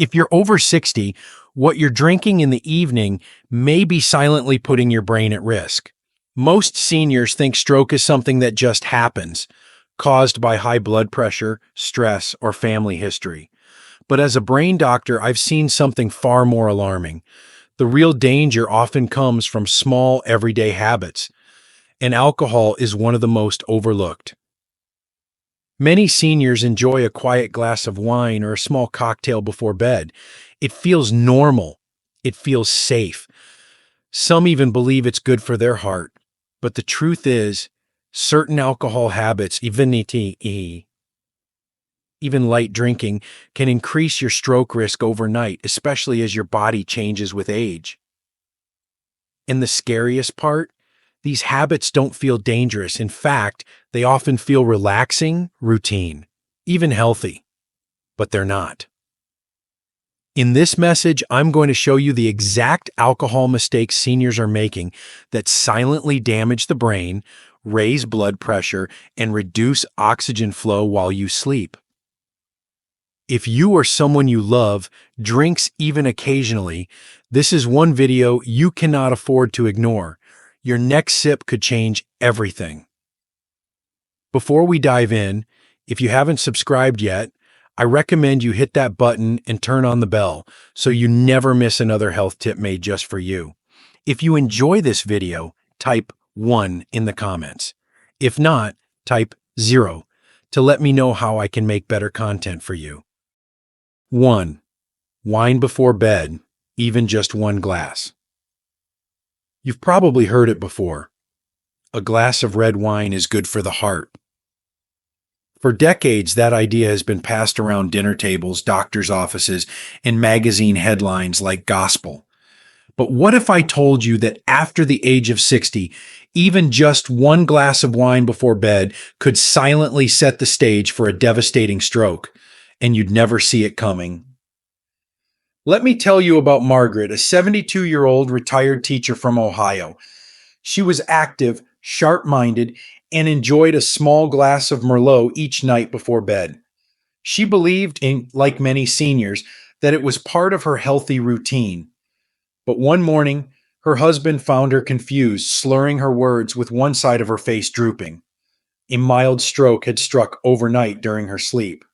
If you're over 60, what you're drinking in the evening may be silently putting your brain at risk. Most seniors think stroke is something that just happens, caused by high blood pressure, stress, or family history. But as a brain doctor, I've seen something far more alarming. The real danger often comes from small, everyday habits, and alcohol is one of the most overlooked. Many seniors enjoy a quiet glass of wine or a small cocktail before bed. It feels normal. It feels safe. Some even believe it's good for their heart. But the truth is, certain alcohol habits, even light drinking, can increase your stroke risk overnight, especially as your body changes with age. And the scariest part? These habits don't feel dangerous. In fact, they often feel relaxing, routine, even healthy. But they're not. In this message, I'm going to show you the exact alcohol mistakes seniors are making that silently damage the brain, raise blood pressure, and reduce oxygen flow while you sleep. If you or someone you love drinks even occasionally, this is one video you cannot afford to ignore. Your next sip could change everything. Before we dive in, if you haven't subscribed yet, I recommend you hit that button and turn on the bell so you never miss another health tip made just for you. If you enjoy this video, type 1 in the comments. If not, type 0 to let me know how I can make better content for you. 1. Wine before bed, even just one glass. You've probably heard it before. A glass of red wine is good for the heart. For decades, that idea has been passed around dinner tables, doctors' offices, and magazine headlines like gospel. But what if I told you that after the age of 60, even just one glass of wine before bed could silently set the stage for a devastating stroke, and you'd never see it coming? Let me tell you about Margaret, a 72-year-old retired teacher from Ohio. She was active, sharp-minded, and enjoyed a small glass of Merlot each night before bed. She believed, like many seniors, that it was part of her healthy routine. But one morning, her husband found her confused, slurring her words with one side of her face drooping. A mild stroke had struck overnight during her sleep.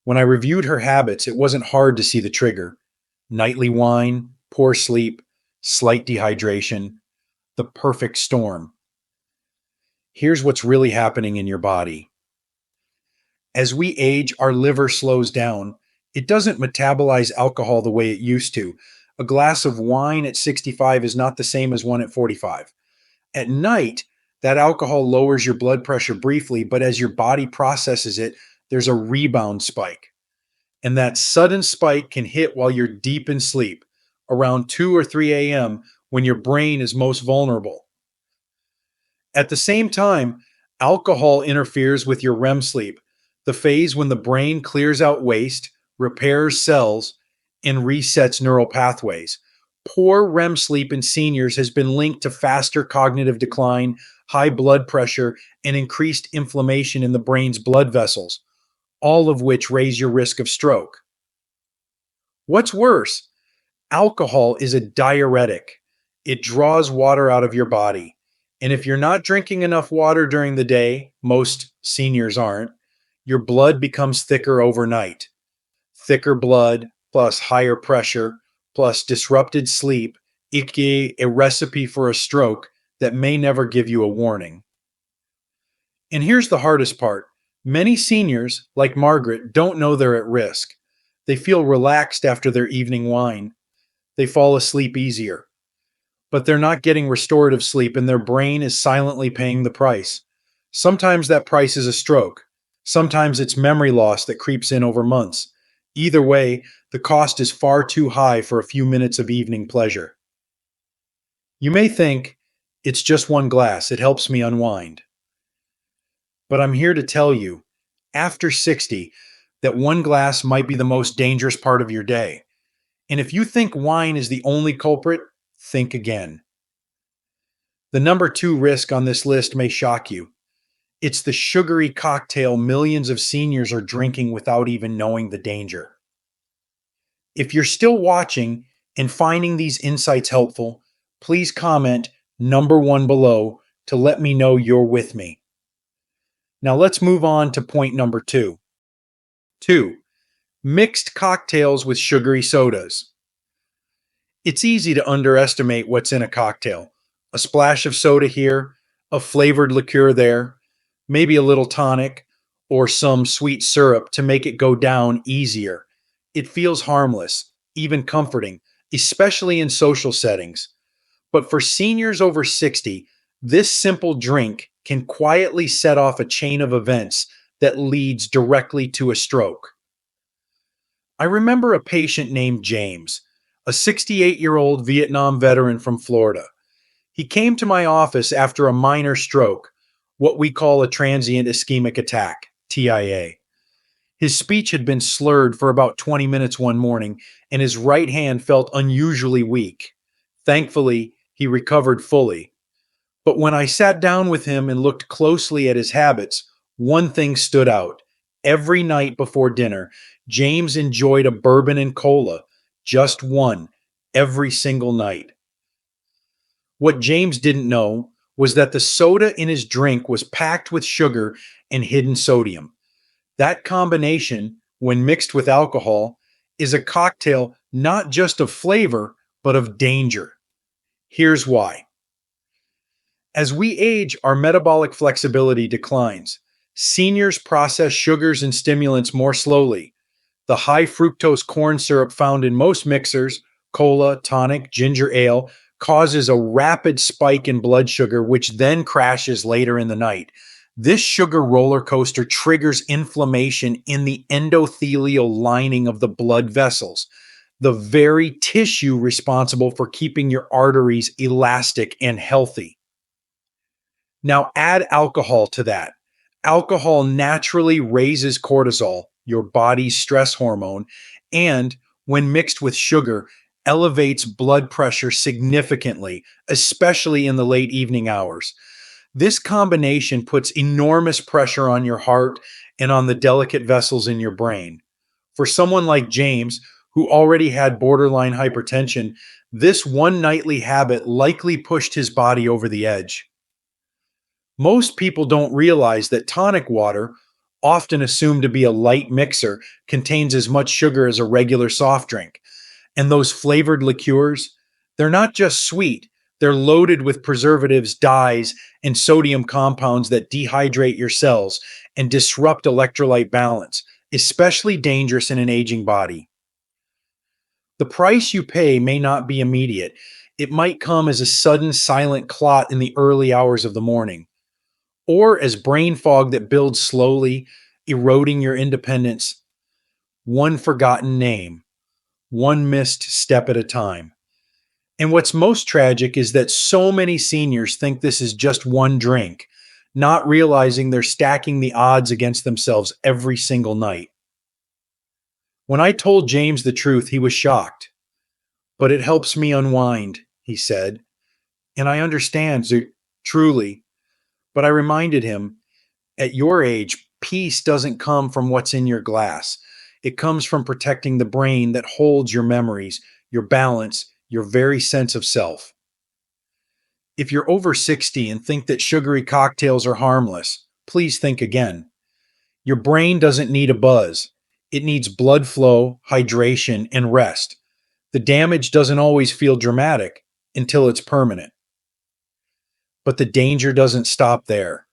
When I reviewed her habits, it wasn't hard to see the trigger. Nightly wine, poor sleep, slight dehydration, the perfect storm. Here's what's really happening in your body. As we age, our liver slows down. It doesn't metabolize alcohol the way it used to. A glass of wine at 65 is not the same as one at 45. At night, that alcohol lowers your blood pressure briefly, but as your body processes it, there's a rebound spike. And that sudden spike can hit while you're deep in sleep, around 2 or 3 a.m., when your brain is most vulnerable. At the same time, alcohol interferes with your REM sleep, the phase when the brain clears out waste, repairs cells, and resets neural pathways. Poor REM sleep in seniors has been linked to faster cognitive decline, high blood pressure, and increased inflammation in the brain's blood vessels, all of which raise your risk of stroke. What's worse, alcohol is a diuretic. It draws water out of your body. And if you're not drinking enough water during the day, most seniors aren't, your blood becomes thicker overnight. Thicker blood plus higher pressure plus disrupted sleep equals a recipe for a stroke that may never give you a warning. And here's the hardest part. Many seniors, like Margaret, don't know they're at risk. They feel relaxed after their evening wine. They fall asleep easier. But they're not getting restorative sleep and their brain is silently paying the price. Sometimes that price is a stroke. Sometimes it's memory loss that creeps in over months. Either way, the cost is far too high for a few minutes of evening pleasure. You may think, it's just one glass, it helps me unwind. But I'm here to tell you, after 60, that one glass might be the most dangerous part of your day. And if you think wine is the only culprit, think again. The number 2 risk on this list may shock you. It's the sugary cocktail millions of seniors are drinking without even knowing the danger. If you're still watching and finding these insights helpful, please comment number 1 below to let me know you're with me. Now let's move on to point number 2. 2. Mixed cocktails with sugary sodas. It's easy to underestimate what's in a cocktail. A splash of soda here, a flavored liqueur there, maybe a little tonic, or some sweet syrup to make it go down easier. It feels harmless, even comforting, especially in social settings. But for seniors over 60, this simple drink can quietly set off a chain of events that leads directly to a stroke. I remember a patient named James, a 68-year-old Vietnam veteran from Florida. He came to my office after a minor stroke, what we call a transient ischemic attack, TIA. His speech had been slurred for about 20 minutes one morning, and his right hand felt unusually weak. Thankfully, he recovered fully. But when I sat down with him and looked closely at his habits, one thing stood out. Every night before dinner, James enjoyed a bourbon and cola, just one, every single night. What James didn't know was that the soda in his drink was packed with sugar and hidden sodium. That combination, when mixed with alcohol, is a cocktail not just of flavor, but of danger. Here's why. As we age, our metabolic flexibility declines. Seniors process sugars and stimulants more slowly. The high fructose corn syrup found in most mixers, cola, tonic, ginger ale, causes a rapid spike in blood sugar, which then crashes later in the night. This sugar roller coaster triggers inflammation in the endothelial lining of the blood vessels, the very tissue responsible for keeping your arteries elastic and healthy. Now add alcohol to that. Alcohol naturally raises cortisol, your body's stress hormone, and when mixed with sugar, elevates blood pressure significantly, especially in the late evening hours. This combination puts enormous pressure on your heart and on the delicate vessels in your brain. For someone like James, who already had borderline hypertension, this one nightly habit likely pushed his body over the edge. Most people don't realize that tonic water, often assumed to be a light mixer, contains as much sugar as a regular soft drink. And those flavored liqueurs, they're not just sweet, they're loaded with preservatives, dyes, and sodium compounds that dehydrate your cells and disrupt electrolyte balance, especially dangerous in an aging body. The price you pay may not be immediate. It might come as a sudden silent clot in the early hours of the morning, or as brain fog that builds slowly, eroding your independence. One forgotten name, one missed step at a time. And what's most tragic is that so many seniors think this is just one drink, not realizing they're stacking the odds against themselves every single night. When I told James the truth, he was shocked. But it helps me unwind, he said. And I understand, truly. But I reminded him, at your age, peace doesn't come from what's in your glass. It comes from protecting the brain that holds your memories, your balance, your very sense of self. If you're over 60 and think that sugary cocktails are harmless, please think again. Your brain doesn't need a buzz. It needs blood flow, hydration, and rest. The damage doesn't always feel dramatic until it's permanent. But the danger doesn't stop there.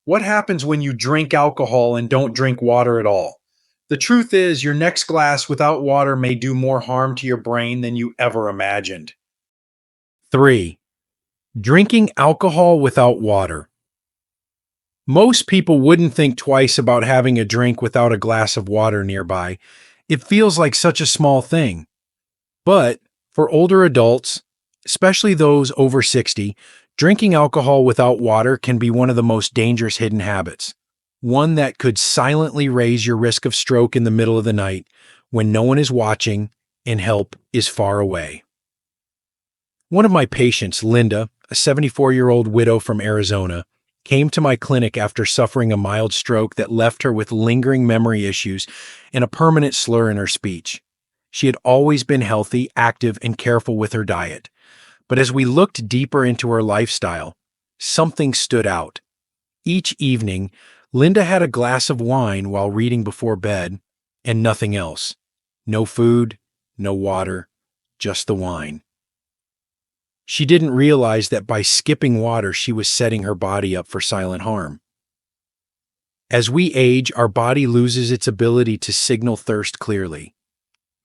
What happens when you drink alcohol and don't drink water at all? The truth is, your next glass without water may do more harm to your brain than you ever imagined. 3. Drinking alcohol without water. Most people wouldn't think twice about having a drink without a glass of water nearby. It feels like such a small thing. But for older adults, especially those over 60, drinking alcohol without water can be one of the most dangerous hidden habits. One that could silently raise your risk of stroke in the middle of the night when no one is watching and help is far away. One of my patients, Linda, a 74-year-old widow from Arizona, came to my clinic after suffering a mild stroke that left her with lingering memory issues and a permanent slur in her speech. She had always been healthy, active, and careful with her diet. But as we looked deeper into her lifestyle, something stood out. Each evening, Linda had a glass of wine while reading before bed, and nothing else. No food, no water, just the wine. She didn't realize that by skipping water, she was setting her body up for silent harm. As we age, our body loses its ability to signal thirst clearly.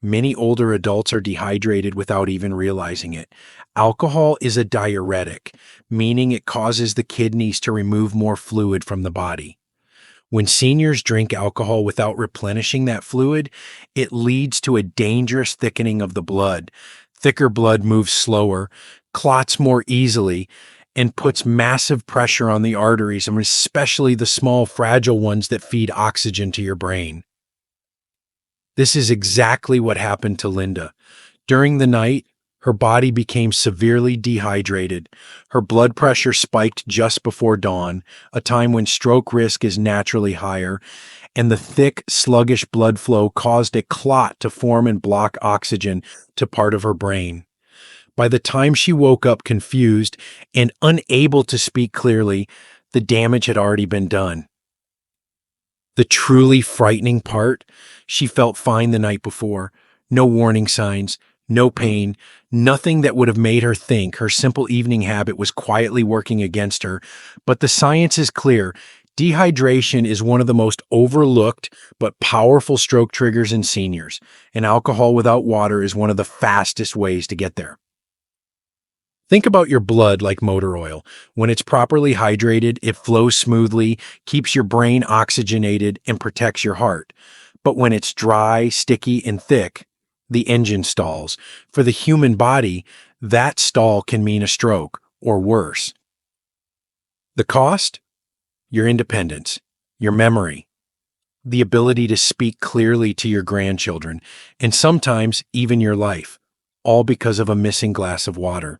Many older adults are dehydrated without even realizing it. Alcohol is a diuretic, meaning it causes the kidneys to remove more fluid from the body. When seniors drink alcohol without replenishing that fluid, it leads to a dangerous thickening of the blood. Thicker blood moves slower, clots more easily, and puts massive pressure on the arteries, and especially the small, fragile ones that feed oxygen to your brain. This is exactly what happened to Linda. During the night, her body became severely dehydrated. Her blood pressure spiked just before dawn, a time when stroke risk is naturally higher, and the thick, sluggish blood flow caused a clot to form and block oxygen to part of her brain. By the time she woke up confused and unable to speak clearly, the damage had already been done. The truly frightening part, she felt fine the night before. No warning signs, no pain, nothing that would have made her think her simple evening habit was quietly working against her. But the science is clear. Dehydration is one of the most overlooked but powerful stroke triggers in seniors, and alcohol without water is one of the fastest ways to get there. Think about your blood like motor oil. When it's properly hydrated, it flows smoothly, keeps your brain oxygenated, and protects your heart. But when it's dry, sticky, and thick, the engine stalls. For the human body, that stall can mean a stroke, or worse. The cost? Your independence, your memory, the ability to speak clearly to your grandchildren, and sometimes even your life, all because of a missing glass of water.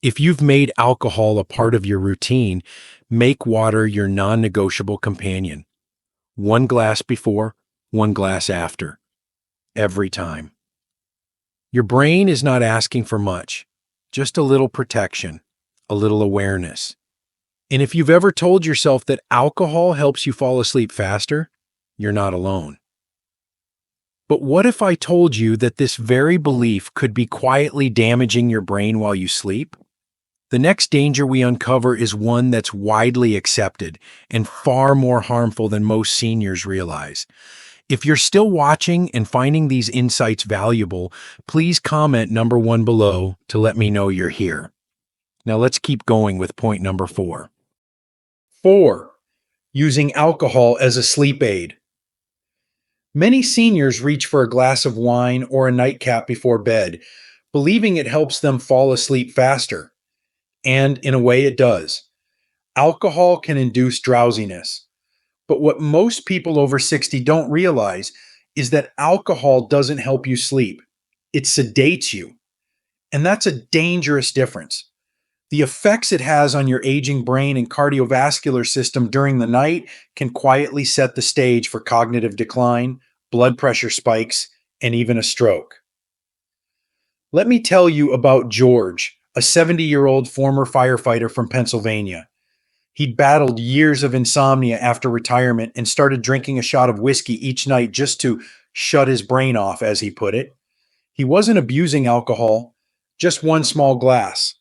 If you've made alcohol a part of your routine, make water your non-negotiable companion. One glass before, one glass after. Every time. Your brain is not asking for much, just a little protection, a little awareness. And if you've ever told yourself that alcohol helps you fall asleep faster, you're not alone. But what if I told you that this very belief could be quietly damaging your brain while you sleep? The next danger we uncover is one that's widely accepted and far more harmful than most seniors realize. If you're still watching and finding these insights valuable, please comment number 1 below to let me know you're here. Now let's keep going with point number 4. 4. Using alcohol as a sleep aid. Many seniors reach for a glass of wine or a nightcap before bed, believing it helps them fall asleep faster. And in a way it does. Alcohol can induce drowsiness. But what most people over 60 don't realize is that alcohol doesn't help you sleep. It sedates you. And that's a dangerous difference. The effects it has on your aging brain and cardiovascular system during the night can quietly set the stage for cognitive decline, blood pressure spikes, and even a stroke. Let me tell you about George, a 70-year-old former firefighter from Pennsylvania. He'd battled years of insomnia after retirement and started drinking a shot of whiskey each night just to shut his brain off, as he put it. He wasn't abusing alcohol, just one small glass.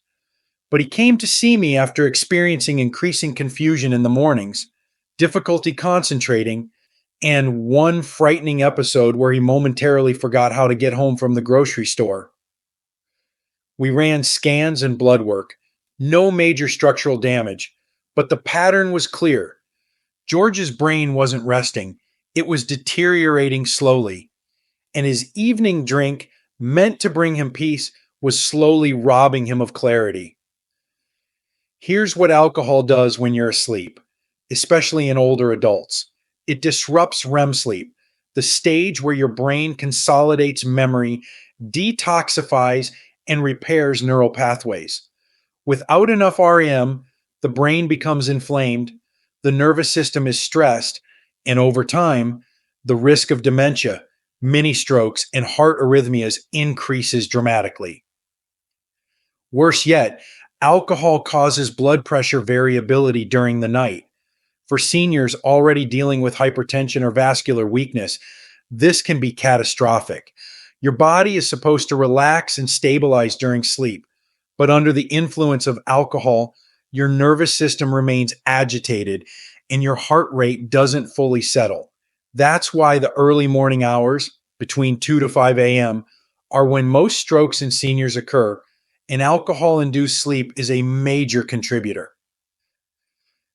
But he came to see me after experiencing increasing confusion in the mornings, difficulty concentrating, and one frightening episode where he momentarily forgot how to get home from the grocery store. We ran scans and blood work. No major structural damage, but the pattern was clear. George's brain wasn't resting. It was deteriorating slowly. And his evening drink, meant to bring him peace, was slowly robbing him of clarity. Here's what alcohol does when you're asleep, especially in older adults. It disrupts REM sleep, the stage where your brain consolidates memory, detoxifies, and repairs neural pathways. Without enough REM, the brain becomes inflamed, the nervous system is stressed, and over time, the risk of dementia, mini strokes, and heart arrhythmias increases dramatically. Worse yet, alcohol causes blood pressure variability during the night. For seniors already dealing with hypertension or vascular weakness, this can be catastrophic. Your body is supposed to relax and stabilize during sleep, but under the influence of alcohol, your nervous system remains agitated and your heart rate doesn't fully settle. That's why the early morning hours, between 2 to 5 a.m., are when most strokes in seniors occur, and alcohol induced sleep is a major contributor.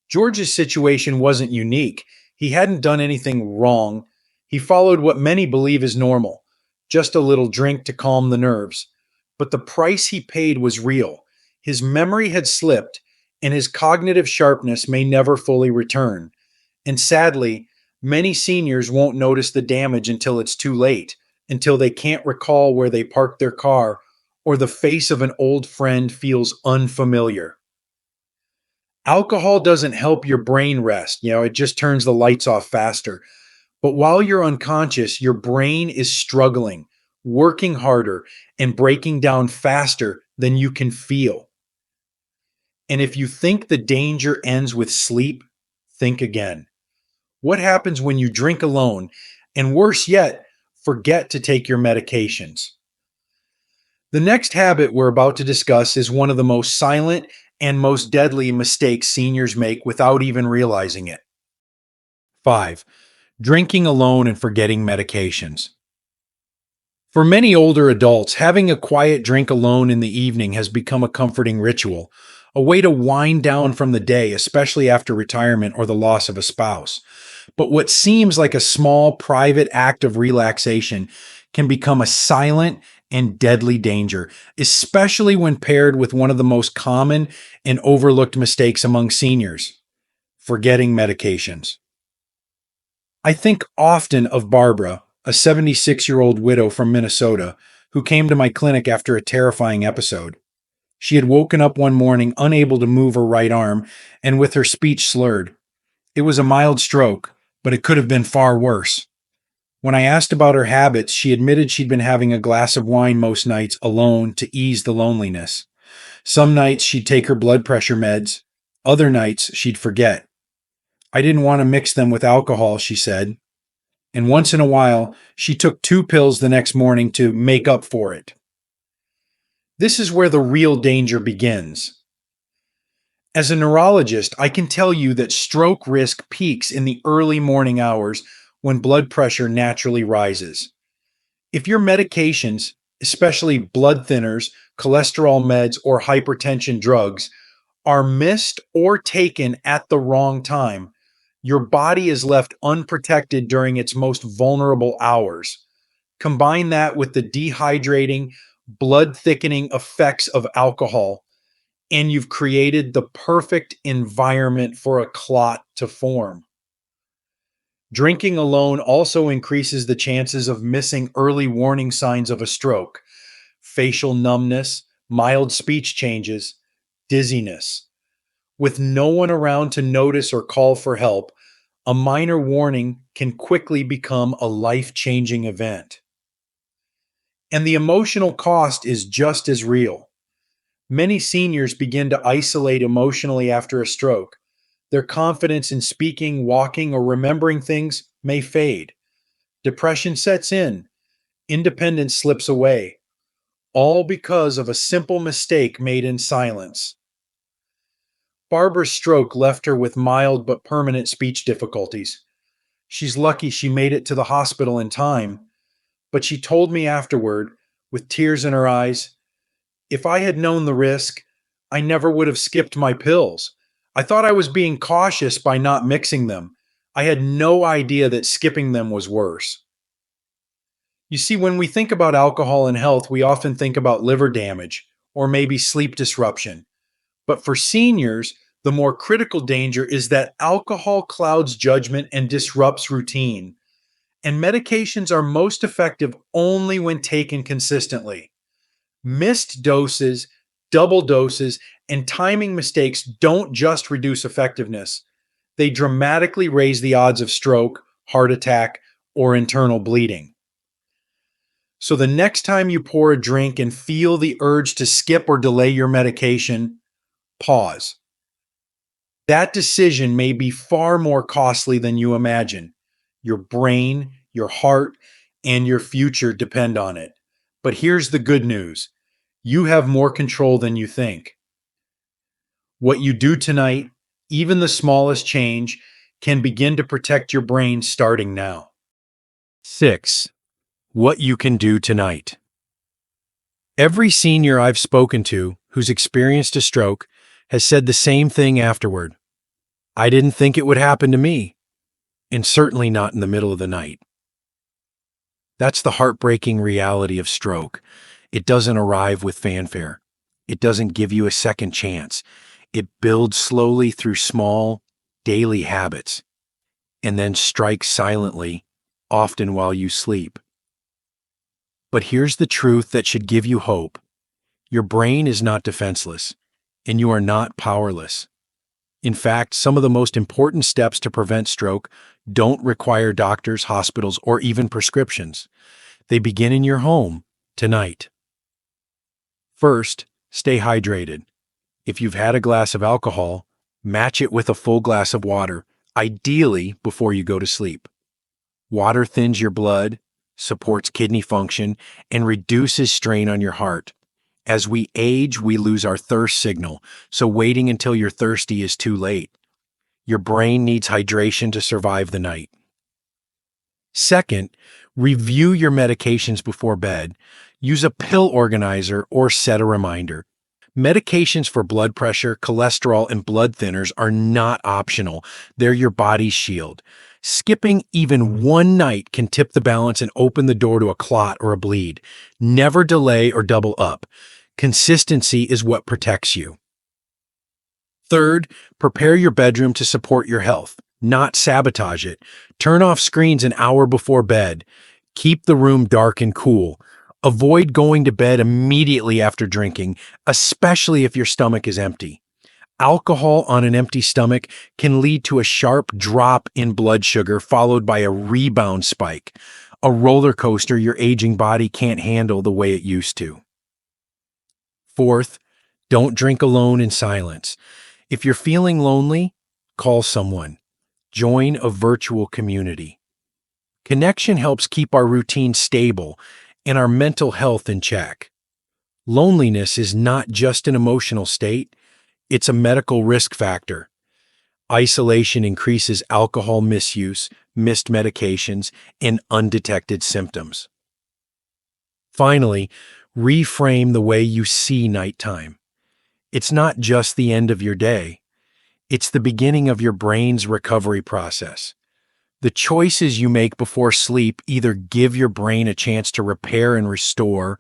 George's situation wasn't unique. He hadn't done anything wrong. He followed what many believe is normal, just a little drink to calm the nerves. But the price he paid was real. His memory had slipped, and his cognitive sharpness may never fully return. And sadly, many seniors won't notice the damage until it's too late, until they can't recall where they parked their car, or the face of an old friend feels unfamiliar. Alcohol doesn't help your brain rest. It just turns the lights off faster. But while you're unconscious, your brain is struggling, working harder, and breaking down faster than you can feel. And if you think the danger ends with sleep, think again. What happens when you drink alone? And worse yet, forget to take your medications. The next habit we're about to discuss is one of the most silent and most deadly mistakes seniors make without even realizing it. 5. Drinking alone and forgetting medications. For many older adults, having a quiet drink alone in the evening has become a comforting ritual, a way to wind down from the day, especially after retirement or the loss of a spouse. But what seems like a small, private act of relaxation can become a silent and deadly danger, especially when paired with one of the most common and overlooked mistakes among seniors: forgetting medications. I think often of Barbara, a 76-year-old widow from Minnesota, who came to my clinic after a terrifying episode. She had woken up one morning unable to move her right arm and with her speech slurred. It was a mild stroke, but it could have been far worse. When I asked about her habits, she admitted she'd been having a glass of wine most nights alone to ease the loneliness. Some nights she'd take her blood pressure meds. Other nights she'd forget. I didn't want to mix them with alcohol, she said. And once in a while, she took 2 pills the next morning to make up for it. This is where the real danger begins. As a neurologist, I can tell you that stroke risk peaks in the early morning hours when blood pressure naturally rises. If your medications, especially blood thinners, cholesterol meds, or hypertension drugs, are missed or taken at the wrong time, your body is left unprotected during its most vulnerable hours. Combine that with the dehydrating, blood thickening effects of alcohol, and you've created the perfect environment for a clot to form. Drinking alone also increases the chances of missing early warning signs of a stroke: facial numbness, mild speech changes, dizziness. With no one around to notice or call for help, a minor warning can quickly become a life-changing event. And the emotional cost is just as real. Many seniors begin to isolate emotionally after a stroke. Their confidence in speaking, walking, or remembering things may fade. Depression sets in. Independence slips away. All because of a simple mistake made in silence. Barbara's stroke left her with mild but permanent speech difficulties. She's lucky she made it to the hospital in time, but she told me afterward, with tears in her eyes, "If I had known the risk, I never would have skipped my pills. I thought I was being cautious by not mixing them. I had no idea that skipping them was worse." You see, when we think about alcohol and health, we often think about liver damage or maybe sleep disruption. But for seniors, the more critical danger is that alcohol clouds judgment and disrupts routine. And medications are most effective only when taken consistently. Missed doses, double doses, and timing mistakes don't just reduce effectiveness. They dramatically raise the odds of stroke, heart attack, or internal bleeding. So the next time you pour a drink and feel the urge to skip or delay your medication, pause. That decision may be far more costly than you imagine. Your brain, your heart, and your future depend on it. But here's the good news: you have more control than you think. What you do tonight, even the smallest change, can begin to protect your brain starting now. 6. What you can do tonight. Every senior I've spoken to who's experienced a stroke has said the same thing afterward. I didn't think it would happen to me, and certainly not in the middle of the night. That's the heartbreaking reality of stroke. It doesn't arrive with fanfare. It doesn't give you a second chance. It builds slowly through small, daily habits, and then strikes silently, often while you sleep. But here's the truth that should give you hope. Your brain is not defenseless, and you are not powerless. In fact, some of the most important steps to prevent stroke don't require doctors, hospitals, or even prescriptions. They begin in your home, tonight. First, stay hydrated. If you've had a glass of alcohol, match it with a full glass of water, ideally before you go to sleep. Water thins your blood, supports kidney function, and reduces strain on your heart. As we age, we lose our thirst signal, so waiting until you're thirsty is too late. Your brain needs hydration to survive the night. Second, review your medications before bed. Use a pill organizer or set a reminder. Medications for blood pressure, cholesterol, and blood thinners are not optional. They're your body's shield. Skipping even one night can tip the balance and open the door to a clot or a bleed. Never delay or double up. Consistency is what protects you. Third, prepare your bedroom to support your health, not sabotage it. Turn off screens an hour before bed. Keep the room dark and cool. Avoid going to bed immediately after drinking, especially if your stomach is empty. Alcohol on an empty stomach can lead to a sharp drop in blood sugar followed by a rebound spike, a roller coaster your aging body can't handle the way it used to. Fourth, don't drink alone in silence. If you're feeling lonely, call someone. Join a virtual community. Connection helps keep our routine stable and our mental health in check. Loneliness is not just an emotional state, it's a medical risk factor. Isolation increases alcohol misuse, missed medications, and undetected symptoms. Finally, reframe the way you see nighttime. It's not just the end of your day. It's the beginning of your brain's recovery process. The choices you make before sleep either give your brain a chance to repair and restore,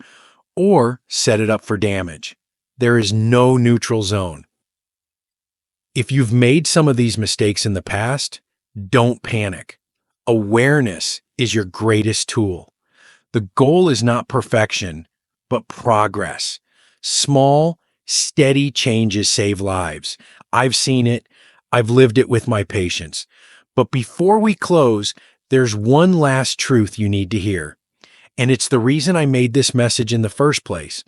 or set it up for damage. There is no neutral zone. If you've made some of these mistakes in the past, don't panic. Awareness is your greatest tool. The goal is not perfection, but progress. Small, steady changes save lives. I've seen it. I've lived it with my patients. But before we close, there's one last truth you need to hear. And it's the reason I made this message in the first place.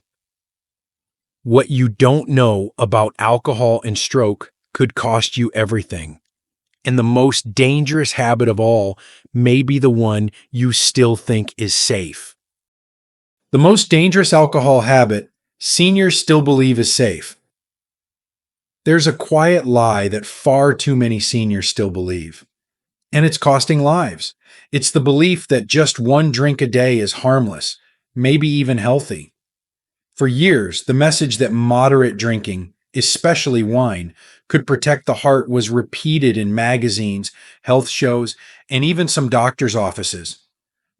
What you don't know about alcohol and stroke could cost you everything. And the most dangerous habit of all may be the one you still think is safe. The most dangerous alcohol habit seniors still believe is safe. There's a quiet lie that far too many seniors still believe. And it's costing lives. It's the belief that just one drink a day is harmless, maybe even healthy. For years, the message that moderate drinking, especially wine, could protect the heart was repeated in magazines, health shows, and even some doctors' offices.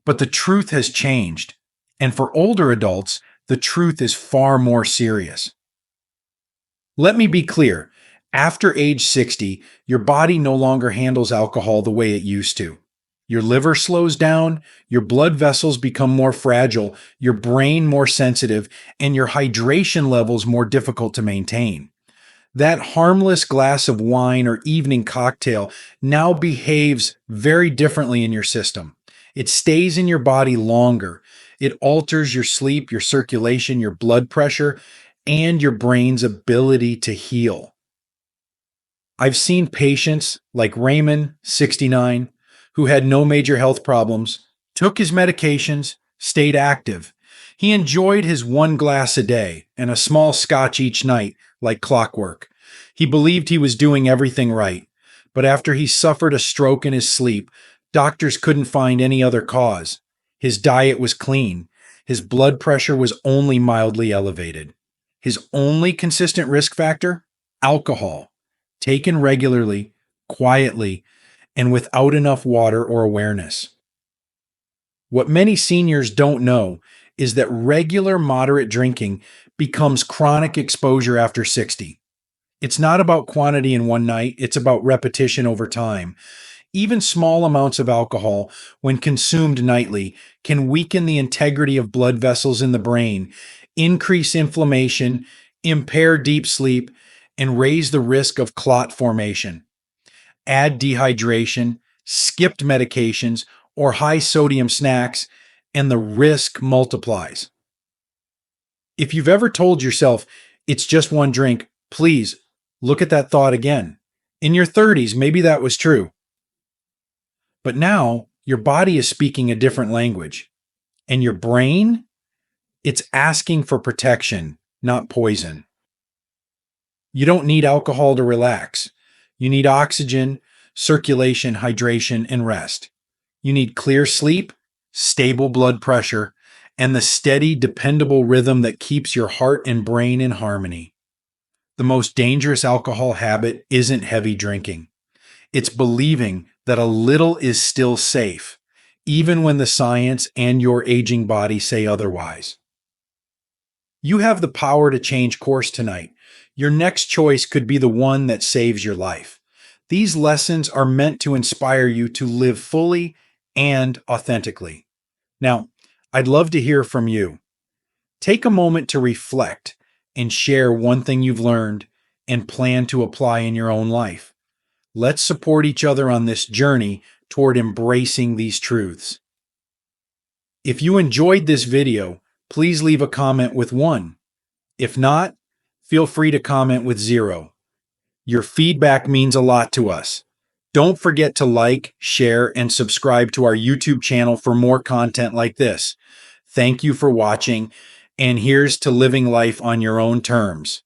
But the truth has changed. And for older adults, the truth is far more serious. Let me be clear. After age 60, your body no longer handles alcohol the way it used to. Your liver slows down, your blood vessels become more fragile, your brain more sensitive, and your hydration levels more difficult to maintain. That harmless glass of wine or evening cocktail now behaves very differently in your system. It stays in your body longer. It alters your sleep, your circulation, your blood pressure, and your brain's ability to heal. I've seen patients like Raymond, 69, who had no major health problems, took his medications, stayed active. He enjoyed his 1 glass a day and a small scotch each night like clockwork. He believed he was doing everything right, but after he suffered a stroke in his sleep, doctors couldn't find any other cause. His diet was clean. His blood pressure was only mildly elevated. His only consistent risk factor? Alcohol, taken regularly, quietly, and without enough water or awareness. What many seniors don't know is that regular moderate drinking becomes chronic exposure after 60. It's not about quantity in one night, it's about repetition over time. Even small amounts of alcohol, when consumed nightly, can weaken the integrity of blood vessels in the brain, increase inflammation, impair deep sleep, and raise the risk of clot formation. Add dehydration, skipped medications, or high sodium snacks, and the risk multiplies. If you've ever told yourself, it's just one drink, please look at that thought again. In your 30s, maybe that was true. But now, your body is speaking a different language. And your brain, it's asking for protection, not poison. You don't need alcohol to relax. You need oxygen, circulation, hydration, and rest. You need clear sleep, stable blood pressure, and the steady, dependable rhythm that keeps your heart and brain in harmony. The most dangerous alcohol habit isn't heavy drinking. It's believing that a little is still safe, even when the science and your aging body say otherwise. You have the power to change course tonight. Your next choice could be the one that saves your life. These lessons are meant to inspire you to live fully and authentically. Now, I'd love to hear from you. Take a moment to reflect and share one thing you've learned and plan to apply in your own life. Let's support each other on this journey toward embracing these truths. If you enjoyed this video, please leave a comment with 1. If not, feel free to comment with 0. Your feedback means a lot to us. Don't forget to like, share, and subscribe to our YouTube channel for more content like this. Thank you for watching, and here's to living life on your own terms.